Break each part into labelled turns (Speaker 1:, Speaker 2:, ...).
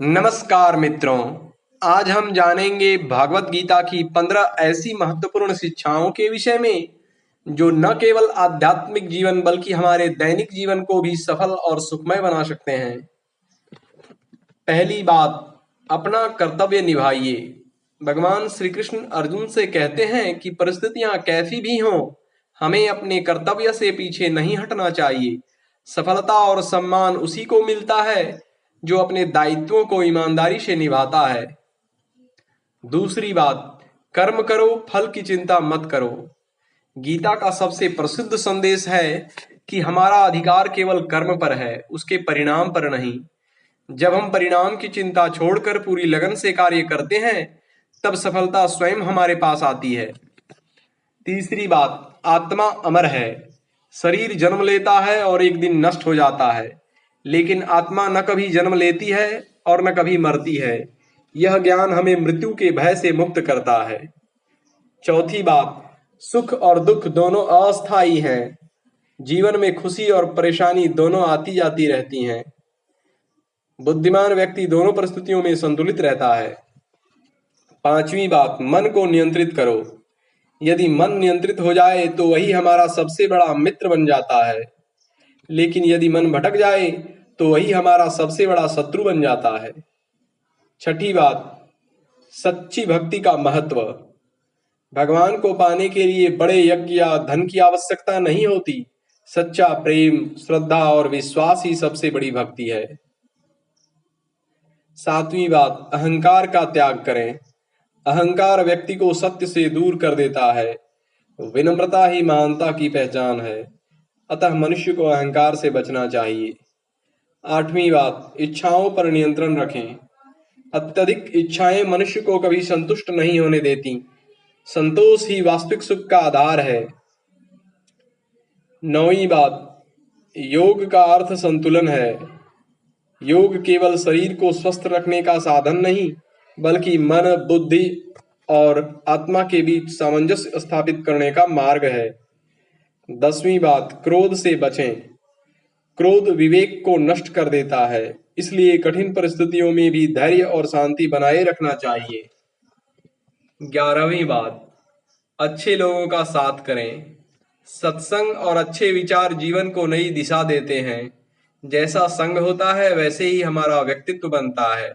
Speaker 1: नमस्कार मित्रों। आज हम जानेंगे भागवत गीता की 15 ऐसी महत्वपूर्ण शिक्षाओं के विषय में जो न केवल आध्यात्मिक जीवन बल्कि हमारे दैनिक जीवन को भी सफल और सुखमय बना सकते हैं। पहली बात, अपना कर्तव्य निभाइए। भगवान श्री कृष्ण अर्जुन से कहते हैं कि परिस्थितियां कैसी भी हों, हमें अपने कर्तव्य से पीछे नहीं हटना चाहिए। सफलता और सम्मान उसी को मिलता है जो अपने दायित्वों को ईमानदारी से निभाता है। दूसरी बात, कर्म करो, फल की चिंता मत करो। गीता का सबसे प्रसिद्ध संदेश है कि हमारा अधिकार केवल कर्म पर है, उसके परिणाम पर नहीं। जब हम परिणाम की चिंता छोड़कर पूरी लगन से कार्य करते हैं, तब सफलता स्वयं हमारे पास आती है। तीसरी बात, आत्मा अमर है। शरीर जन्म लेता है और एक दिन नष्ट हो जाता है, लेकिन आत्मा न कभी जन्म लेती है और न कभी मरती है। यह ज्ञान हमें मृत्यु के भय से मुक्त करता है। चौथी बात, सुख और दुख दोनों अस्थायी हैं। जीवन में खुशी और परेशानी दोनों आती जाती रहती हैं। बुद्धिमान व्यक्ति दोनों परिस्थितियों में संतुलित रहता है। पांचवी बात, मन को नियंत्रित करो। यदि मन नियंत्रित हो जाए तो वही हमारा सबसे बड़ा मित्र बन जाता है, लेकिन यदि मन भटक जाए तो वही हमारा सबसे बड़ा शत्रु बन जाता है। छठी बात, सच्ची भक्ति का महत्व। भगवान को पाने के लिए बड़े यज्ञ या धन की आवश्यकता नहीं होती। सच्चा प्रेम, श्रद्धा और विश्वास ही सबसे बड़ी भक्ति है। सातवीं बात, अहंकार का त्याग करें। अहंकार व्यक्ति को सत्य से दूर कर देता है। विनम्रता ही महानता की पहचान है, अतः मनुष्य को अहंकार से बचना चाहिए। आठवीं बात, इच्छाओं पर नियंत्रण रखें। अत्यधिक इच्छाएं मनुष्य को कभी संतुष्ट नहीं होने देती। संतोष ही वास्तविक सुख का आधार है। नौवीं बात, योग का अर्थ संतुलन है। योग केवल शरीर को स्वस्थ रखने का साधन नहीं, बल्कि मन, बुद्धि और आत्मा के बीच सामंजस्य स्थापित करने का मार्ग है। 10वीं बात, क्रोध से बचें। क्रोध विवेक को नष्ट कर देता है, इसलिए कठिन परिस्थितियों में भी धैर्य और शांति बनाए रखना चाहिए। 11वीं बात, अच्छे लोगों का साथ करें। सत्संग और अच्छे विचार जीवन को नई दिशा देते हैं। जैसा संग होता है वैसे ही हमारा व्यक्तित्व बनता है।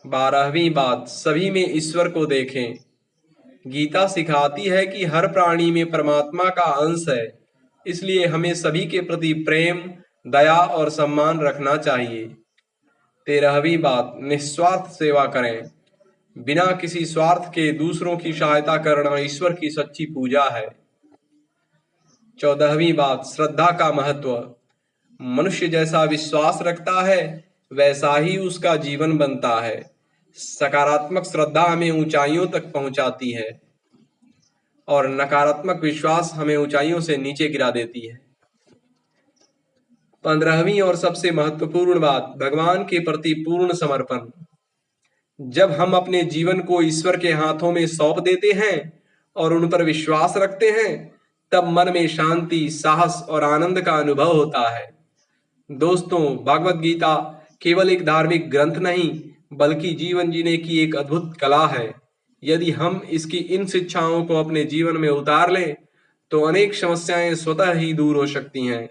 Speaker 1: 12वीं बात, सभी में ईश्वर को देखें। गीता सिखाती है कि हर प्राणी में परमात्मा का अंश है, इसलिए हमें सभी के प्रति प्रेम, दया और सम्मान रखना चाहिए। 13वीं बात, निस्वार्थ सेवा करें। बिना किसी स्वार्थ के दूसरों की सहायता करना ईश्वर की सच्ची पूजा है। 14वीं बात, श्रद्धा का महत्व। मनुष्य जैसा विश्वास रखता है वैसा ही उसका जीवन बनता है। सकारात्मक श्रद्धा हमें ऊंचाइयों तक पहुंचाती है और नकारात्मक विश्वास हमें ऊंचाइयों से नीचे गिरा देती है। 15वीं और सबसे महत्वपूर्ण बात, भगवान के प्रति पूर्ण समर्पण। जब हम अपने जीवन को ईश्वर के हाथों में सौंप देते हैं और उन पर विश्वास रखते हैं, तब मन में शांति, साहस और आनंद का अनुभव होता है। दोस्तों, भागवत गीता केवल एक धार्मिक ग्रंथ नहीं, बल्कि जीवन जीने की एक अद्भुत कला है। यदि हम इसकी इन शिक्षाओं को अपने जीवन में उतार लें, तो अनेक समस्याएं स्वतः ही दूर हो सकती हैं।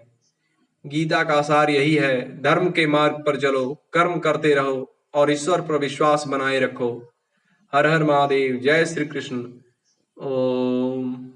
Speaker 1: गीता का सार यही है, धर्म के मार्ग पर चलो, कर्म करते रहो और ईश्वर पर विश्वास बनाए रखो। हर हर महादेव। जय श्री कृष्ण। ओम।